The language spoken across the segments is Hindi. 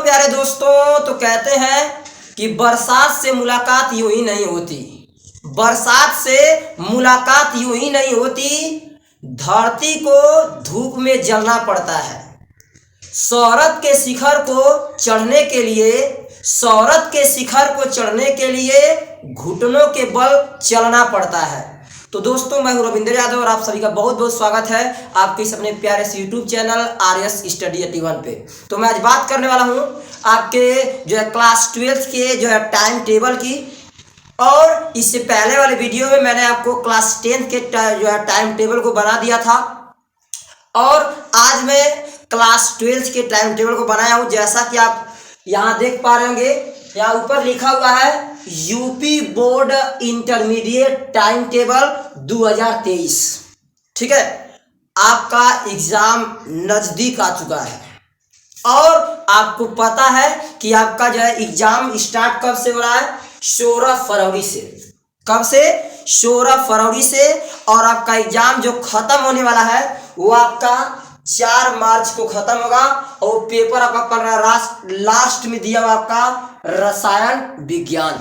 प्यारे दोस्तों, तो कहते हैं कि बरसात से मुलाकात यूं ही नहीं होती। बरसात से मुलाकात यूं ही नहीं होती। धरती को धूप में जलना पड़ता है। शोहरत के शिखर को चढ़ने के लिए घुटनों के बल चलना पड़ता है। तो दोस्तों, मैं हूं रविंद्र यादव और आप सभी का बहुत बहुत स्वागत है आपके इस अपने प्यारे से यूट्यूब चैनल RS स्टडी 81 पे। तो मैं आज बात करने वाला हूं आपके जो है क्लास 12 के जो है टाइम टेबल की। और इससे पहले वाले वीडियो में मैंने आपको क्लास 10 के जो है टाइम टेबल को बना दिया था, और आज मैं क्लास 12 के टाइम टेबल को बनाया हूं। जैसा कि आप यहाँ देख पा रहे होंगे, यहाँ ऊपर लिखा हुआ है UP board intermediate time table 2023। ठीक है, आपका एग्जाम नजदीक आ चुका है और आपको पता है कि आपका जो है एग्जाम स्टार्ट कब से हो रहा है? 16 फरवरी से। कब से? 16 फरवरी से। और आपका एग्जाम जो खत्म होने वाला है वो आपका 4 मार्च को खत्म होगा। और पेपर आपका पड़ रहा है लास्ट में दिया हुआ आपका रसायन विज्ञान।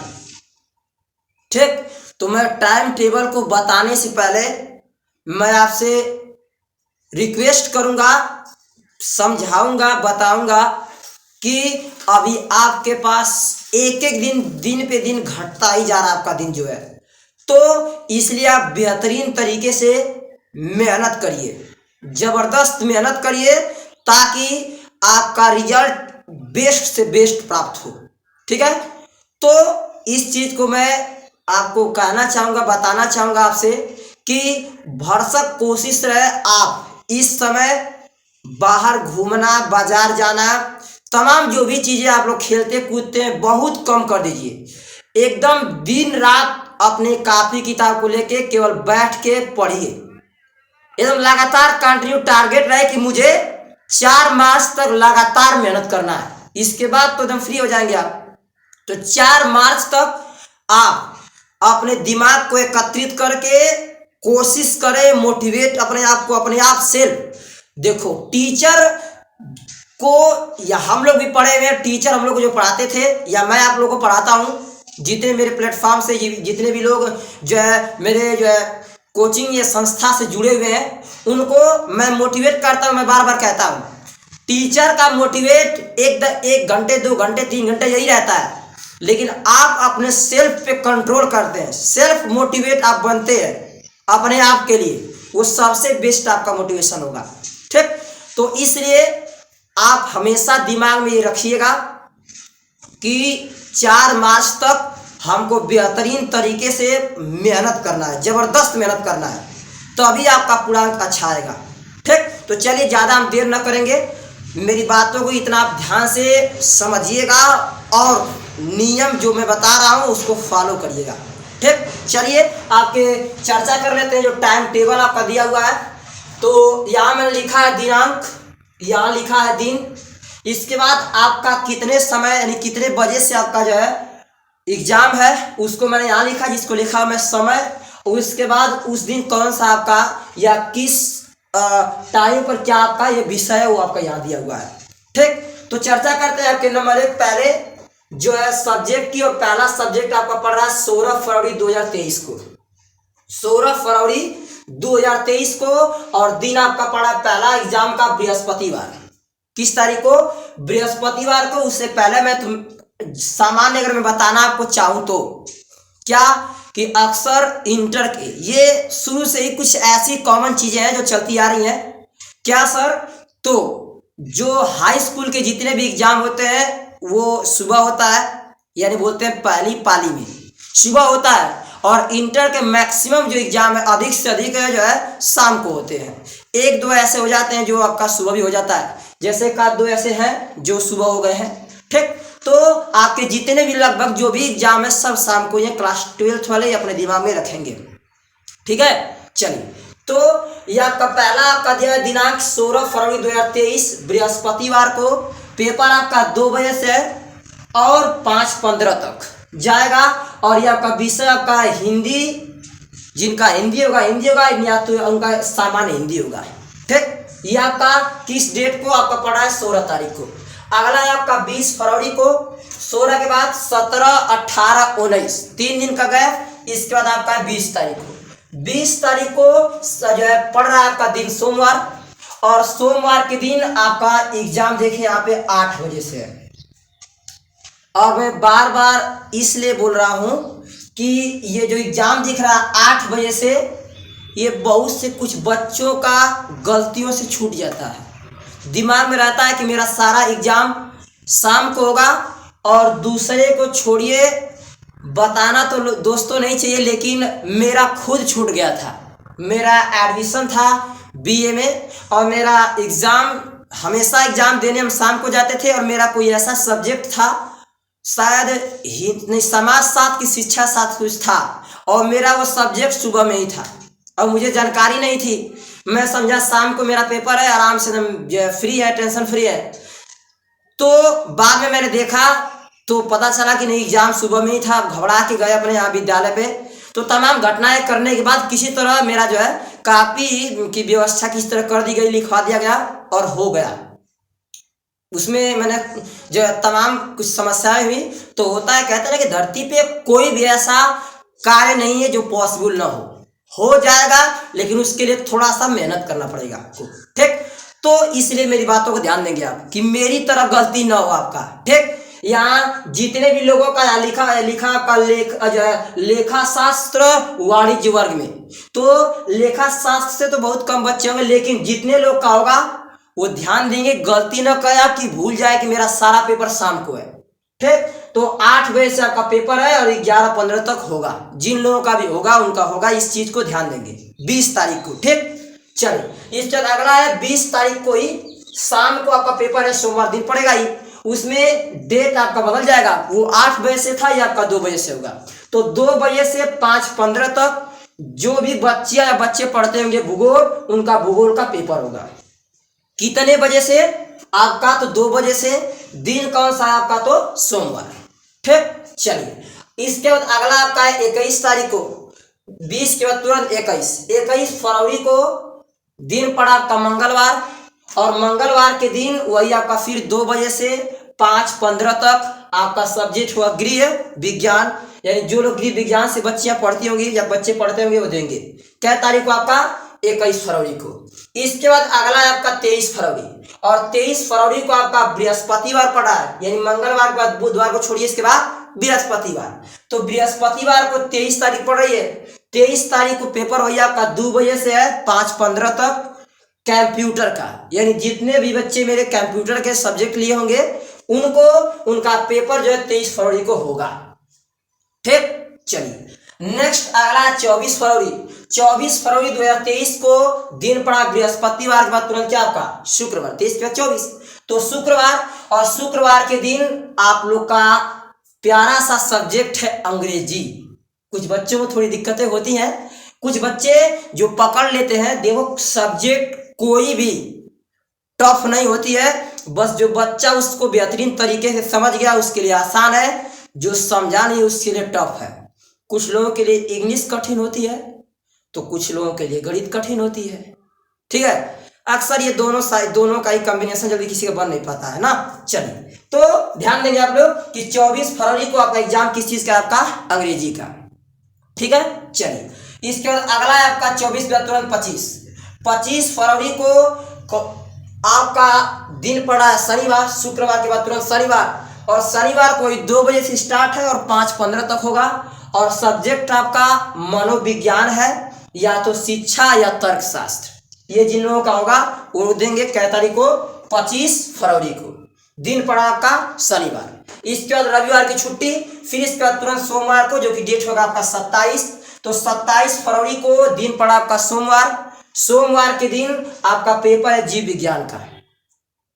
ठीक, तो मैं टाइम टेबल को बताने से पहले मैं आपसे रिक्वेस्ट करूंगा, समझाऊंगा, बताऊंगा कि अभी आपके पास एक एक दिन पे दिन घटता ही जा रहा है आपका दिन जो है। तो इसलिए आप बेहतरीन तरीके से मेहनत करिए, जबरदस्त मेहनत करिए, ताकि आपका रिजल्ट बेस्ट से बेस्ट प्राप्त हो। ठीक है, तो इस चीज को मैं आपको कहना चाहूंगा, बताना चाहूंगा आपसे कि भरसक कोशिश रहे आप इस समय बाहर घूमना, बाजार जाना, तमाम जो भी चीजें आप लोग खेलते कूदते हैं बहुत कम कर दीजिए। एकदम दिन रात अपने कॉपी किताब को लेके केवल बैठ के पढ़िए। एकदम लगातार कंटिन्यू टारगेट रहे कि मुझे 4 मार्च तक लगातार मेहनत करना है। इसके बाद तो एकदम फ्री हो जाएंगे आप। तो 4 मार्च तक आप अपने दिमाग को एकत्रित करके कोशिश करें, मोटिवेट अपने आप को, अपने आप सेल्फ। देखो, टीचर को या हम लोग भी पढ़े हुए हैं, टीचर हम लोग को जो पढ़ाते थे या मैं आप लोगों को पढ़ाता हूँ, जितने मेरे प्लेटफॉर्म से जितने भी लोग जो है मेरे जो है कोचिंग या संस्था से जुड़े हुए हैं, उनको मैं मोटिवेट करता हूँ। मैं बार बार कहता हूँ, टीचर का मोटिवेट 1 घंटे 2 घंटे 3 घंटे यही रहता है, लेकिन आप अपने सेल्फ पे कंट्रोल करते हैं, सेल्फ मोटिवेट आप बनते हैं अपने आप के लिए, वो सबसे बेस्ट आपका मोटिवेशन होगा। ठीक, तो इसलिए आप हमेशा दिमाग में ये रखिएगा कि 4 मार्च तक हमको बेहतरीन तरीके से मेहनत करना है, जबरदस्त मेहनत करना है, तभी आपका पूरा अंक अच्छा आएगा। ठीक, तो चलिए ज़्यादा हम देर न करेंगे, मेरी बातों को इतना आप ध्यान से समझिएगा और नियम जो मैं बता रहा हूँ उसको फॉलो करिएगा। ठीक, चलिए आपके चर्चा कर लेते हैं। जो टाइम टेबल आपका दिया हुआ है, तो यहाँ मैंने लिखा है दिनांक, यहाँ लिखा है दिन, इसके बाद आपका कितने समय यानी कितने बजे से आपका जो है एग्जाम है उसको मैंने यहाँ लिखा, जिसको लिखा मैं समय। और उसके बाद उस दिन कौन सा आपका या किस टाइम पर क्या आपका ये विषय है वो आपका यहाँ दिया हुआ है। ठीक, तो चर्चा करते हैं आपके नंबर 1 पहले जो है सब्जेक्ट की। और पहला सब्जेक्ट आपका पढ़ रहा है 16 फरवरी 2023 को। 16 फरवरी 2023 को, और दिन आपका पड़ा पहला एग्जाम का बृहस्पतिवार। किस तारीख को? बृहस्पतिवार को। उससे पहले मैं सामान्य अगर मैं बताना आपको चाहूँ तो क्या कि अक्सर इंटर के ये शुरू से ही कुछ ऐसी कॉमन चीजें हैं जो चलती आ रही हैं। क्या सर? तो जो हाई स्कूल के जितने भी एग्जाम होते हैं वो सुबह होता है, यानी बोलते हैं पहली पाली में सुबह होता है, और इंटर के मैक्सिमम जो एग्जाम है अधिक से अधिक है जो है शाम को होते हैं। 1-2 ऐसे हो जाते हैं जो आपका सुबह भी हो जाता है, जैसे का 2 ऐसे हैं जो सुबह हो गए हैं। ठीक, तो आपके जितने भी लगभग जो भी एग्जाम है सब शाम को ये क्लास 12 वाले अपने दिमाग में रखेंगे। ठीक है, चलिए, तो यह आपका पहला आपका दिया दिनांक 16 फरवरी 2023 बृहस्पतिवार को। पेपर आपका 2 बजे से और 5:15 तक जाएगा। और यह आपका विषय आपका हिंदी, जिनका हिंदी होगा या तो उनका सामान्य हिंदी होगा। ठीक, ये आपका किस डेट को आपका पड़ा है? 16 तारीख को। अगला है आपका 20 फरवरी को, 16 के बाद 17, 18, 19 3 दिन का गैप। इसके बाद आपका है 20 तारीख को। 20 तारीख को जो है पड़ रहा है आपका दिन सोमवार, और सोमवार के दिन आपका एग्जाम देखिए यहाँ पे 8 बजे से है। और मैं बार बार इसलिए बोल रहा हूं कि ये जो एग्जाम दिख रहा है 8 बजे से, ये बहुत से कुछ बच्चों का गलतियों से छूट जाता है। दिमाग में रहता है कि मेरा सारा एग्जाम शाम को होगा, और दूसरे को छोड़िए, बताना तो दोस्तों नहीं चाहिए, लेकिन मेरा खुद छूट गया था। मेरा एडमिशन था बीए में, और मेरा एग्ज़ाम, हमेशा एग्ज़ाम देने हम शाम को जाते थे, और मेरा कोई ऐसा सब्जेक्ट था, शायद नहीं, समाज शास्त्र की शिक्षा शास्त्र कुछ था, और मेरा वो सब्जेक्ट सुबह में ही था, और मुझे जानकारी नहीं थी। मैं समझा शाम को मेरा पेपर है, आराम से फ्री है, टेंशन फ्री है। तो बाद में मैंने देखा तो पता चला कि नहीं, एग्जाम सुबह में ही था। घबरा के गए अपने यहाँ विद्यालय पे। तो तमाम घटनाएं करने के बाद किसी तरह मेरा जो है कापी की व्यवस्था किसी तरह कर दी गई, लिखवा दिया गया और हो गया। उसमें मैंने जो तमाम कुछ समस्याएं हुई। तो होता है, कहते हैं ना कि धरती पे कोई भी ऐसा कार्य नहीं है जो पॉसिबल ना हो जाएगा, लेकिन उसके लिए थोड़ा सा मेहनत करना पड़ेगा आपको, ठीक। तो इसलिए मेरी बातों को ध्यान देंगे आप, कि मेरी तरह गलती ना हो आपका, ठीक। यहाँ जितने भी लोगों का लिखा आपका जो है लेखा शास्त्र वाणिज्य वर्ग में, तो लेखा शास्त्र से तो बहुत कम बच्चे होंगे, लेकिन जितने लोग का होगा वो ध्यान देंगे, गलती ना करे आप कि भूल जाए कि मेरा सारा पेपर शाम को है, ठीक। तो 8 बजे से आपका पेपर है, और 11:15 तक होगा। जिन लोगों का भी होगा उनका होगा, इस चीज को ध्यान देंगे। 20 तारीख को, ठीक। चलिए, इसके बाद अगला है 20 तारीख को ही शाम को आपका पेपर है, सोमवार दिन पड़ेगा ही। उसमें डेट आपका बदल जाएगा, वो 8 बजे से था, ये आपका 2 बजे से होगा। तो 2 बजे से 5:15 तक जो भी बच्चियां या बच्चे पढ़ते होंगे भूगोल, उनका भूगोल का पेपर होगा। कितने बजे से आपका? तो 2 बजे से। दिन कौन सा है आपका? तो सोमवार, ठीक। चलिए, इसके बाद अगला आपका है 21 तारीख को। 20 के बाद तुरंत 21 फरवरी को दिन पड़ा आपका मंगलवार, और मंगलवार के दिन वही आपका फिर 2 बजे से 5:15 तक आपका सब्जेक्ट हुआ गृह विज्ञान, यानी जो लोग गृह विज्ञान से बच्चियां पढ़ती होंगी या बच्चे पढ़ते होंगे वो देंगे। क्या तारीख को आपका? 21 फरवरी को। इसके बाद अगला है आपका 23 फरवरी, और 23 फरवरी को आपका बृहस्पतिवार पड़ा है, यानी मंगलवार के बाद बुधवार को छोड़िए, इसके बाद बृहस्पतिवार। तो बृहस्पतिवार को 23 तारीख पड़ रही है। 23 तारीख को पेपर वही आपका 2 बजे से है 5:15 तक कंप्यूटर का, यानी जितने भी बच्चे मेरे कंप्यूटर के सब्जेक्ट लिए होंगे उनको उनका पेपर जो है 23 फरवरी को होगा, ठीक। चलिए, नेक्स्ट अगला 24 फरवरी। 24 फरवरी 2023 को दिन पड़ा बृहस्पतिवार के बाद तुरंत क्या आपका? शुक्रवार। 23 के बाद 24, तो शुक्रवार। और शुक्रवार के दिन आप लोग का प्यारा सा सब्जेक्ट है अंग्रेजी। कुछ बच्चों को थोड़ी दिक्कतें होती हैं, कुछ बच्चे जो पकड़ लेते हैं, देखो सब्जेक्ट कोई भी टफ नहीं होती है, बस जो बच्चा उसको बेहतरीन तरीके से समझ गया उसके लिए आसान है, जो समझा नहीं उसके लिए टफ है। कुछ लोगों के लिए इंग्लिश कठिन होती है, तो कुछ लोगों के लिए गणित कठिन होती है, ठीक है। अक्सर ये दोनों का ही कॉम्बिनेशन जल्दी किसी का बन नहीं पाता है ना। चलिए, तो ध्यान देंगे आप लोग कि 24 फरवरी को आपका एग्जाम किस चीज का? आपका अंग्रेजी का, ठीक है। चलिए, इसके बाद अगला है आपका 24 के बाद तुरंत 25 फरवरी को आपका दिन पड़ा है शनिवार। शुक्रवार के बाद तुरंत शनिवार, और शनिवार को 2 बजे से स्टार्ट है और 5:15 तक होगा। और सब्जेक्ट आपका मनोविज्ञान है, या तो शिक्षा या तर्कशास्त्र। ये जिन लोगों का होगा वो देंगे कै तारीख को? 25 फरवरी को। दिन पड़ा आपका शनिवार। इसके बाद रविवार की छुट्टी, फिर इसके बाद तुरंत सोमवार को, जो कि डेट होगा आपका 27। तो 27 फरवरी को दिन पड़ा आपका सोमवार। सोमवार के दिन आपका पेपर है जीव विज्ञान का।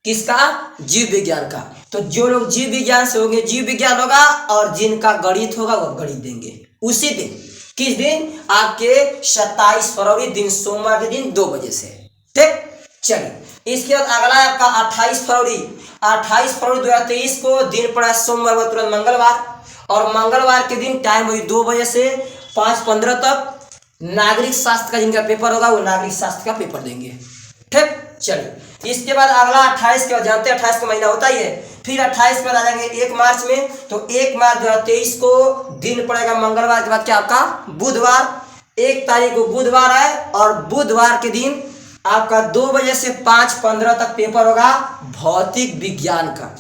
किसका? जीव विज्ञान का। तो जो लोग जीव विज्ञान से होंगे जीव विज्ञान होगा, और जिनका गणित होगा वो गणित देंगे उसी दिन। किस दिन? आपके 27 फरवरी दिन सोमवार के दिन 2 बजे से, ठीक। चलिए, इसके बाद अगला है आपका 28 फरवरी। 28 फरवरी 2023 को दिन पड़ा सोमवार व तुरंत मंगलवार, और मंगलवार के दिन टाइम वही 2 बजे से 5:15 तक। नागरिक शास्त्र का जिनका पेपर होगा वो नागरिक शास्त्र का पेपर देंगे, ठीक। चलिए इसके बाद अगला 28 के बाद, जानते हैं 28 का महीना होता ही है। फिर 28 के बाद आ जाएंगे 1 मार्च में। तो 1 मार्च 2023 को दिन पड़ेगा मंगलवार के बाद क्या आपका बुधवार। 1 तारीख को बुधवार है और बुधवार के दिन आपका 2 बजे से 5:15 तक पेपर होगा भौतिक विज्ञान का।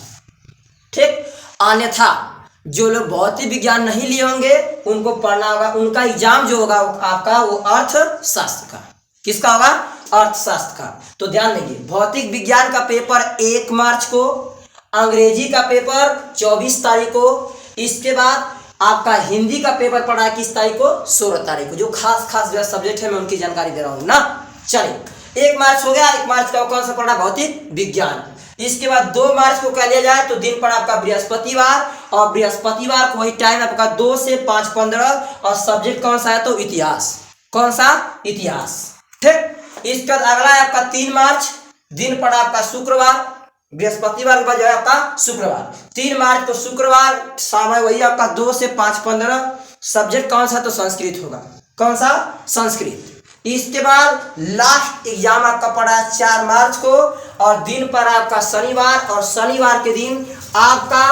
ठीक, अन्यथा जो लोग भौतिक विज्ञान नहीं लिए होंगे उनको पढ़ना होगा, उनका एग्जाम जो होगा आपका वो अर्थशास्त्र का। किसका होगा? अर्थशास्त्र का। तो ध्यान देंगे, भौतिक विज्ञान का पेपर 1 मार्च को, अंग्रेजी का पेपर 24 तारीख को, इसके बाद आपका हिंदी का पेपर पड़ा है किस तारीख को? 16 तारीख को। जो खास खास जो सब्जेक्ट है मैं उनकी जानकारी दे रहा हूँ ना। चलिए 1 मार्च हो गया। 1 मार्च का कौन सा पड़ा? भौतिक विज्ञान। इसके बाद 2 मार्च को कह लिया जाए तो दिन पड़ा आपका बृहस्पतिवार, और बृहस्पतिवार को वही टाइम आपका 2 से 5:15, और सब्जेक्ट कौन सा है? तो इतिहास। कौन सा? इतिहास। ठीक, इसके बाद अगला है आपका 3 मार्च, दिन पड़ा आपका शुक्रवार, बृहस्पतिवार के बाद जो है आपका शुक्रवार। 3 मार्च को शुक्रवार, समय वही आपका 2 से 5:15, सब्जेक्ट कौन सा? तो संस्कृत होगा। कौन सा? संस्कृत। इसके बाद लास्ट एग्जाम आपका पड़ा है 4 मार्च को, और दिन पर आपका शनिवार, और शनिवार के दिन आपका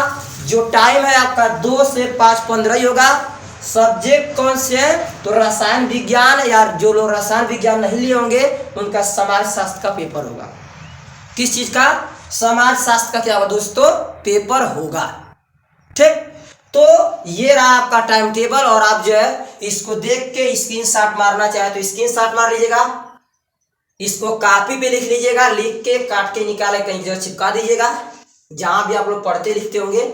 जो टाइम है आपका 2 से 5:15 ही होगा। सब्जेक्ट कौन से है? तो रसायन विज्ञान, या जो लोग रसायन विज्ञान नहीं लिए होंगे उनका समाज शास्त्र का पेपर होगा। किस चीज का? समाज शास्त्र का क्या होगा दोस्तों? पेपर होगा। ठीक, तो ये रहा आपका टाइम टेबल, और आप जो है इसको देख के स्क्रीनशॉट मारना चाहे तो स्क्रीनशॉट मार लीजिएगा, इसको कॉपी पे लिख लीजिएगा, लिख के काट के निकाले कहीं जगह चिपका दीजिएगा जहां भी आप लोग पढ़ते लिखते होंगे,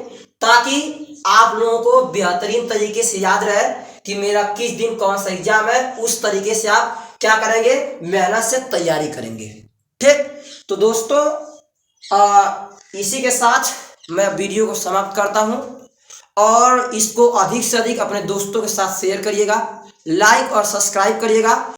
ताकि आप लोगों को बेहतरीन तरीके से याद रहे कि मेरा किस दिन कौन सा एग्जाम है। उस तरीके से आप क्या करेंगे? मेहनत से तैयारी करेंगे। ठीक, तो दोस्तों इसी के साथ मैं वीडियो को समाप्त करता हूं, और इसको अधिक से अधिक अपने दोस्तों के साथ शेयर करिएगा, लाइक और सब्सक्राइब करिएगा।